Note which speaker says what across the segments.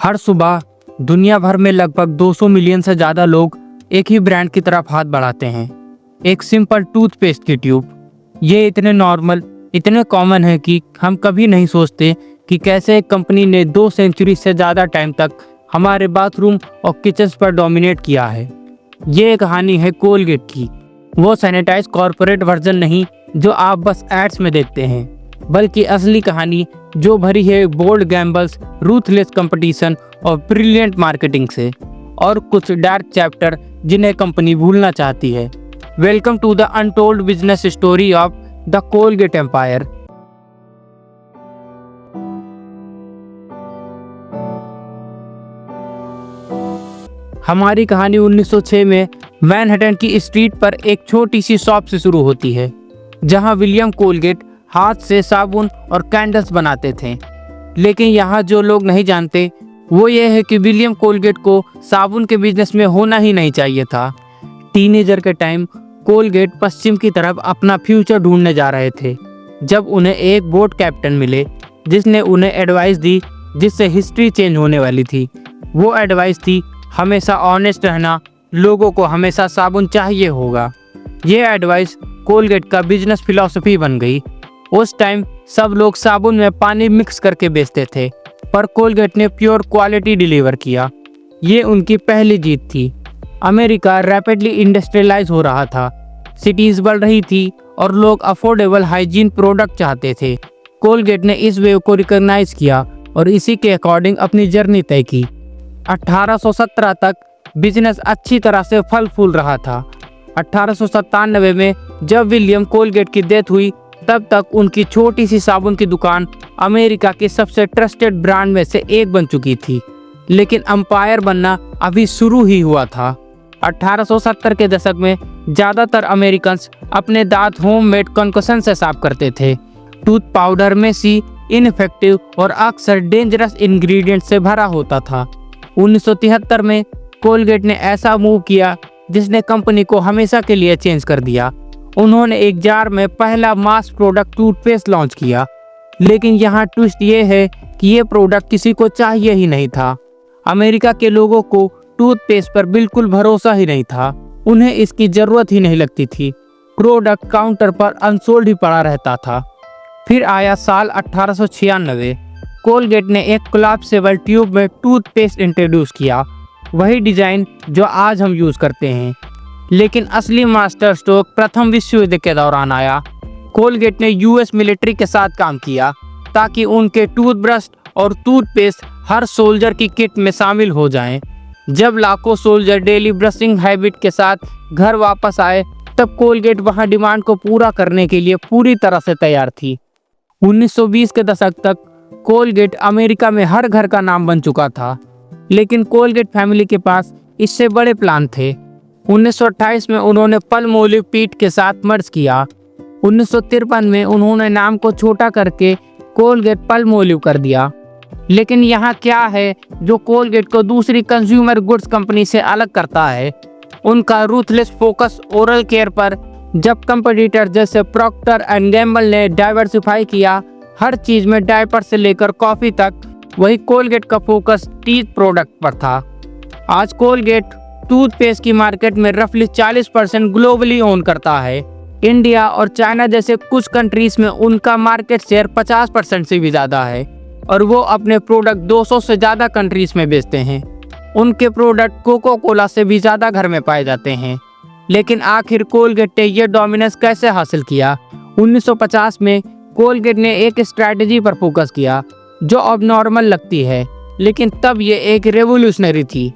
Speaker 1: हर सुबह दुनिया भर में लगभग 200 मिलियन से ज़्यादा लोग एक ही ब्रांड की तरफ हाथ बढ़ाते हैं, एक सिंपल टूथपेस्ट की ट्यूब। ये इतने नॉर्मल, इतने कॉमन है कि हम कभी नहीं सोचते कि कैसे एक कंपनी ने 2 सेंचुरी से ज़्यादा टाइम तक हमारे बाथरूम और किचन पर डोमिनेट किया है। ये कहानी है कोलगेट की, वो सैनिटाइज कॉर्पोरेट वर्जन नहीं जो आप बस एड्स में देखते हैं, बल्कि असली कहानी जो भरी है बोल्ड गैम्बल्स, रूथलेस कंपटीशन और ब्रिलियंट मार्केटिंग से, और कुछ डार्क चैप्टर जिन्हें कंपनी भूलना चाहती है। Welcome to the untold business story of the Colgate empire. हमारी कहानी 1906 में मैनहट्टन की स्ट्रीट पर एक छोटी सी शॉप से शुरू होती है, जहां विलियम कोलगेट हाथ से साबुन और कैंडल्स बनाते थे। लेकिन यहाँ जो लोग नहीं जानते वो ये है कि विलियम कोलगेट को साबुन के बिजनेस में होना ही नहीं चाहिए था। टीनेजर के टाइम कोलगेट पश्चिम की तरफ अपना फ्यूचर ढूंढने जा रहे थे, जब उन्हें एक बोट कैप्टन मिले जिसने उन्हें एडवाइस दी जिससे हिस्ट्री चेंज होने वाली थी। वो एडवाइस थी हमेशा ऑनेस्ट रहना, लोगों को हमेशा साबुन चाहिए होगा। ये एडवाइस कोलगेट का बिजनेस फिलॉसफी बन गई। उस टाइम सब लोग साबुन में पानी मिक्स करके बेचते थे, पर कोलगेट ने प्योर क्वालिटी डिलीवर किया। ये उनकी पहली जीत थी। अमेरिका रैपिडली इंडस्ट्रियलाइज हो रहा था, सिटीज बढ़ रही थी और लोग अफोर्डेबल हाइजीन प्रोडक्ट चाहते थे। कोलगेट ने इस वेव को रिकॉग्नाइज किया और इसी के अकॉर्डिंग अपनी जर्नी तय की। 1817 तक बिजनेस अच्छी तरह से फल फूल रहा था। 1897 में जब विलियम कोलगेट की डेथ हुई, तब तक उनकी छोटी सी साबुन की दुकान अमेरिका के सबसे ट्रस्टेड ब्रांड में से एक बन चुकी थी। लेकिन एम्पायर बनना अभी शुरू ही हुआ था। 1870 के दशक में ज़्यादातर अमेरिकन अपने दांत होममेड कंकशन से साफ करते थे। टूथ पाउडर में सी इनफेक्टिव और अक्सर डेंजरस इंग्रेडिएंट से भरा होता था। 1973 में कोलगेट ने ऐसा मूव किया जिसने कंपनी को हमेशा के लिए चेंज कर दिया। उन्होंने एक जार में पहला मास प्रोडक्ट टूथपेस्ट लॉन्च किया। लेकिन यहाँ ट्विस्ट ये है कि ये प्रोडक्ट किसी को चाहिए ही नहीं था। अमेरिका के लोगों को टूथपेस्ट पर बिल्कुल भरोसा ही नहीं था, उन्हें इसकी ज़रूरत ही नहीं लगती थी। प्रोडक्ट काउंटर पर अनसोल्ड ही पड़ा रहता था। फिर आया साल 1896। कोलगेट ने एक कोलैप्सिबल ट्यूब में टूथपेस्ट इंट्रोड्यूस किया, वही डिज़ाइन जो आज हम यूज़ करते हैं। लेकिन असली मास्टर स्ट्रोक प्रथम विश्व युद्ध के दौरान आया। कोलगेट ने यूएस मिलिट्री के साथ काम किया ताकि उनके टूथब्रश और टूथपेस्ट हर सोल्जर की किट में शामिल हो जाएं। जब लाखों सोल्जर डेली ब्रशिंग हैबिट के साथ घर वापस आए, तब कोलगेट वहां डिमांड को पूरा करने के लिए पूरी तरह से तैयार थी। 1920 के दशक तक कोलगेट अमेरिका में हर घर का नाम बन चुका था। लेकिन कोलगेट फैमिली के पास इससे बड़े प्लान थे। 1928 में उन्होंने पल्मोलिव पीट के साथ मर्ज किया। 1953 में उन्होंने नाम को छोटा करके कोलगेट पल्मोलिव कर दिया। लेकिन यहाँ क्या है जो कोलगेट को दूसरी कंज्यूमर गुड्स कंपनी से अलग करता है? उनका रूथलेस फोकस ओरल केयर पर। जब कंपटीटर जैसे प्रॉक्टर एंड गैम्बल ने डाइवर्सिफाई किया हर चीज़ में, डायपर से लेकर कॉफ़ी तक, वही कोलगेट का फोकस टीथ प्रोडक्ट पर था। आज कोलगेट टूथपेस्ट की मार्केट में रफली 40% ग्लोबली ओन करता है। इंडिया और चाइना जैसे कुछ कंट्रीज में उनका मार्केट शेयर 50% से भी ज़्यादा है, और वो अपने प्रोडक्ट 200 से ज़्यादा कंट्रीज में बेचते हैं। उनके प्रोडक्ट कोको कोला से भी ज़्यादा घर में पाए जाते हैं। लेकिन आखिर कोलगेट ने यह डोमिनेंस कैसे हासिल किया? 1950 में कोलगेट ने एक स्ट्रैटेजी पर फोकस किया जो अब नॉर्मल लगती है, लेकिन तब ये एक रेवोल्यूशनरी थी।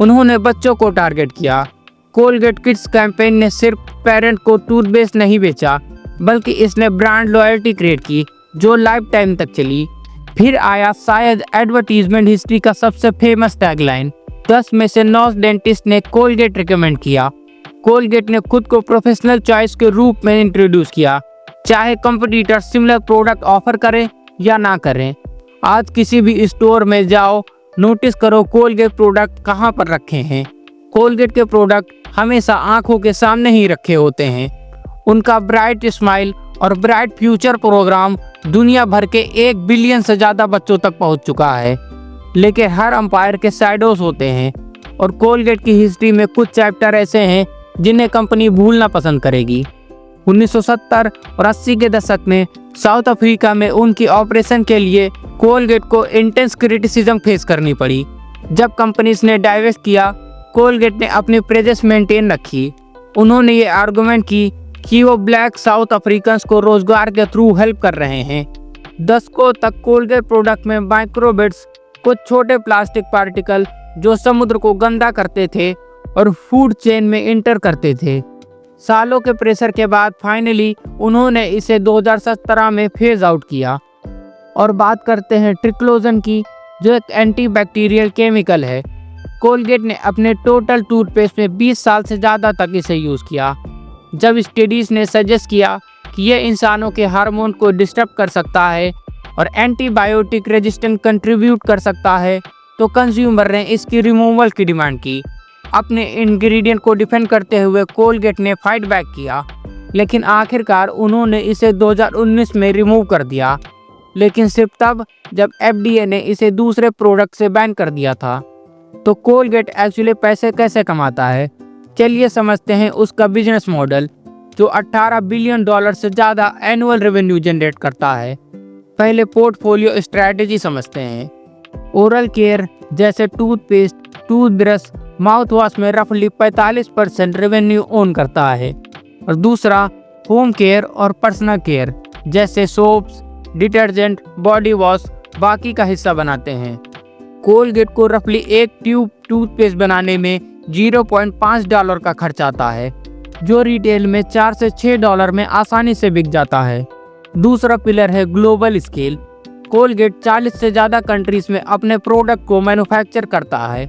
Speaker 1: उन्होंने बच्चों को टारगेट किया। कोलगेट किड्स कैंपेन ने सिर्फ पेरेंट को टूथपेस्ट नहीं बेचा, बल्कि इसने ब्रांड लॉयल्टी क्रिएट की जो लाइफ टाइम तक चली। फिर आया शायद एडवर्टीजमेंट हिस्ट्री का सबसे फेमस टैगलाइन, 10 में से 9 डेंटिस्ट ने कोलगेट रिकमेंड किया। कोलगेट ने खुद को प्रोफेशनल चॉइस के रूप में इंट्रोड्यूस किया, चाहे कंपटीटर सिमिलर प्रोडक्ट ऑफर करें या ना करें। आज किसी भी स्टोर में जाओ, नोटिस करो कोलगेट प्रोडक्ट कहाँ पर रखे हैं। कोलगेट के प्रोडक्ट हमेशा आंखों के सामने ही रखे होते हैं। उनका ब्राइट स्माइल और ब्राइट फ्यूचर प्रोग्राम दुनिया भर के 1 बिलियन से ज़्यादा बच्चों तक पहुंच चुका है। लेकिन हर अंपायर के साइडोज होते हैं और कोलगेट की हिस्ट्री में कुछ चैप्टर ऐसे हैं जिन्हें कंपनी भूलना पसंद करेगी। 1970 और 80 के दशक में साउथ अफ्रीका में उनकी ऑपरेशन के लिए कोलगेट को इंटेंस क्रिटिसिज्म फेस करनी पड़ी। जब कंपनीज ने डाइवेस्ट किया, कोलगेट ने अपनी प्रेजेंस मेंटेन रखी। उन्होंने ये आर्गुमेंट की कि वो ब्लैक साउथ अफ्रीकन्स को रोजगार के थ्रू हेल्प कर रहे हैं। दशकों तक कोलगेट प्रोडक्ट में माइक्रोबिट्स, कुछ छोटे प्लास्टिक पार्टिकल जो समुद्र को गंदा करते थे और फूड चेन में इंटर करते थे। सालों के प्रेशर के बाद फाइनली उन्होंने इसे 2017 में फेज आउट किया। और बात करते हैं ट्रिक्लोजन की, जो एक एंटीबैक्टीरियल केमिकल है। कोलगेट ने अपने टोटल टूथपेस्ट में 20 साल से ज़्यादा तक इसे यूज़ किया। जब स्टडीज़ ने सजेस्ट किया कि यह इंसानों के हार्मोन को डिस्टर्ब कर सकता है और एंटीबायोटिक रेजिस्टेंट कंट्रीब्यूट कर सकता है, तो कंज्यूमर ने इसकी रिमूवल की डिमांड की। अपने इंग्रेडिएंट को डिफेंड करते हुए कोलगेट ने फाइट बैक किया, लेकिन आखिरकार उन्होंने इसे 2019 में रिमूव कर दिया, लेकिन सिर्फ तब जब FDA ने इसे दूसरे प्रोडक्ट से बैन कर दिया था। तो कोलगेट एक्चुअली पैसे कैसे कमाता है, चलिए समझते हैं उसका बिजनेस मॉडल, जो $18 बिलियन से ज़्यादा एनुअल रेवेन्यू जनरेट करता है। पहले पोर्टफोलियो स्ट्रैटेजी समझते हैं। ओरल केयर जैसे टूथपेस्ट, टूथब्रश, माउथ वॉश में रफली 45% रेवेन्यू ओन करता है। और दूसरा होम केयर और पर्सनल केयर जैसे सोप्स, डिटर्जेंट, बॉडी वॉश बाकी का हिस्सा बनाते हैं। कोलगेट को रफली एक ट्यूब टूथपेस्ट बनाने में $0.5 का खर्च आता है, जो रिटेल में $4 से $6 में आसानी से बिक जाता है। दूसरा पिलर है ग्लोबल स्केल। कोलगेट 40 से ज़्यादा कंट्रीज में अपने प्रोडक्ट को मैन्युफैक्चर करता है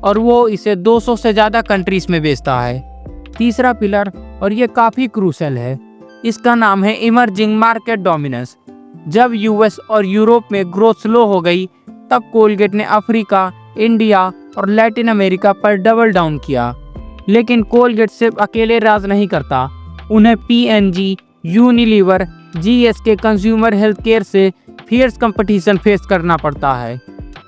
Speaker 1: और वो इसे 200 से ज़्यादा कंट्रीज में बेचता है। तीसरा पिलर, और ये काफ़ी क्रूशल है, इसका नाम है इमर्जिंग मार्केट डोमिनेंस। जब US और यूरोप में ग्रोथ स्लो हो गई, तब कोलगेट ने अफ्रीका, इंडिया और लैटिन अमेरिका पर डबल डाउन किया। लेकिन कोलगेट सिर्फ अकेले राज नहीं करता, उन्हें P&G, Unilever, GSK consumer health care से फियर्स कंपटीशन फेस करना पड़ता है।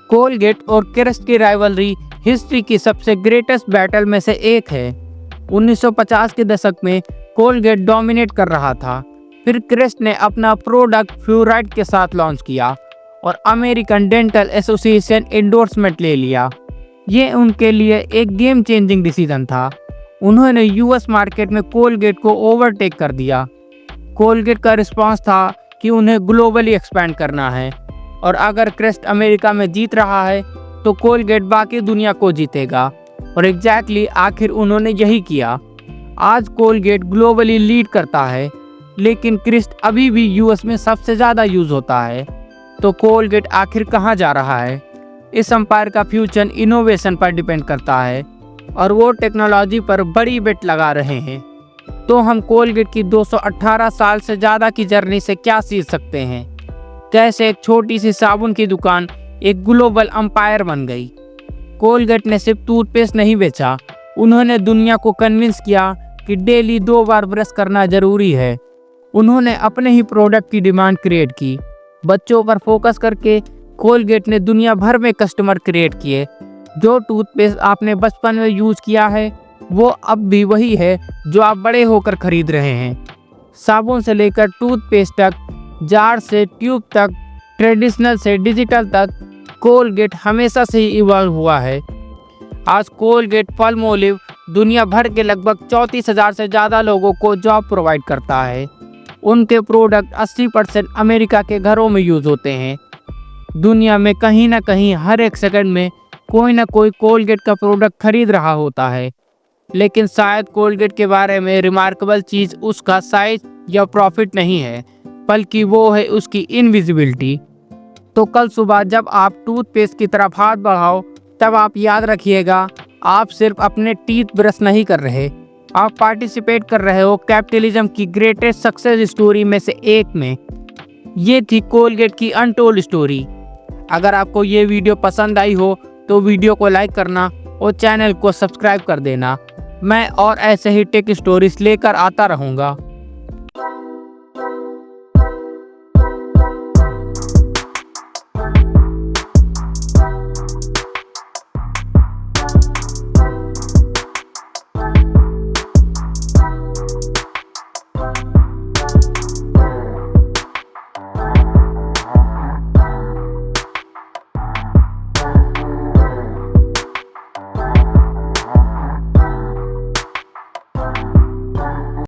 Speaker 1: कोलगेट और क्रेस्ट की राइवलरी हिस्ट्री की सबसे ग्रेटेस्ट बैटल में से एक है। 1950 के दशक में कोलगेट डोमिनेट कर रहा था, फिर क्रेस्ट ने अपना प्रोडक्ट फ्लोराइड के साथ लॉन्च किया और अमेरिकन डेंटल एसोसिएशन एंडोर्समेंट ले लिया। ये उनके लिए एक गेम चेंजिंग डिसीजन था। उन्होंने US मार्केट में कोलगेट को ओवरटेक कर दिया। कोलगेट का रिस्पांस था कि उन्हें ग्लोबली एक्सपैंड करना है, और अगर क्रेस्ट अमेरिका में जीत रहा है तो कोलगेट बाकी दुनिया को जीतेगा। और एग्जैक्टली आखिर उन्होंने यही किया। आज कोलगेट ग्लोबली लीड करता है, लेकिन क्रेस्ट अभी भी US में सबसे ज़्यादा यूज़ होता है। तो कोलगेट आखिर कहाँ जा रहा है? इस एम्पायर का फ्यूचर इनोवेशन पर डिपेंड करता है और वो टेक्नोलॉजी पर बड़ी बेट लगा रहे हैं। तो हम कोलगेट की 218 साल से ज़्यादा की जर्नी से क्या सीख सकते हैं? कैसे एक छोटी सी साबुन की दुकान एक ग्लोबल एम्पायर बन गई। कोलगेट ने सिर्फ टूथपेस्ट नहीं बेचा, उन्होंने दुनिया को कन्विंस किया कि डेली 2 बार ब्रश करना ज़रूरी है। उन्होंने अपने ही प्रोडक्ट की डिमांड क्रिएट की। बच्चों पर फोकस करके कोलगेट ने दुनिया भर में कस्टमर क्रिएट किए। जो टूथपेस्ट आपने बचपन में यूज़ किया है, वो अब भी वही है जो आप बड़े होकर खरीद रहे हैं। साबुन से लेकर टूथपेस्ट तक, जार से ट्यूब तक, ट्रेडिशनल से डिजिटल तक, कोलगेट हमेशा से ही इवॉल्व हुआ है। आज कोलगेट पाल्मोलिव दुनिया भर के लगभग 34,000 से ज़्यादा लोगों को जॉब प्रोवाइड करता है। उनके प्रोडक्ट 80% अमेरिका के घरों में यूज़ होते हैं। दुनिया में कहीं ना कहीं हर एक सेकंड में कोई ना कोई कोलगेट का प्रोडक्ट खरीद रहा होता है। लेकिन शायद कोलगेट के बारे में रिमार्केबल चीज़ उसका साइज या प्रॉफिट नहीं है, बल्कि वो है उसकी इनविजिबिलिटी। तो कल सुबह जब आप टूथपेस्ट की तरफ हाथ बढ़ाओ, तब आप याद रखिएगा, आप सिर्फ अपने टीथ ब्रश नहीं कर रहे, आप पार्टिसिपेट कर रहे हो कैपिटलिज्म की ग्रेटेस्ट सक्सेस स्टोरी में से एक में। ये थी कोलगेट की अनटोल्ड स्टोरी। अगर आपको ये वीडियो पसंद आई हो तो वीडियो को लाइक करना और चैनल को सब्सक्राइब कर देना। मैं और ऐसे ही टेक स्टोरीज लेकर आता रहूँगा।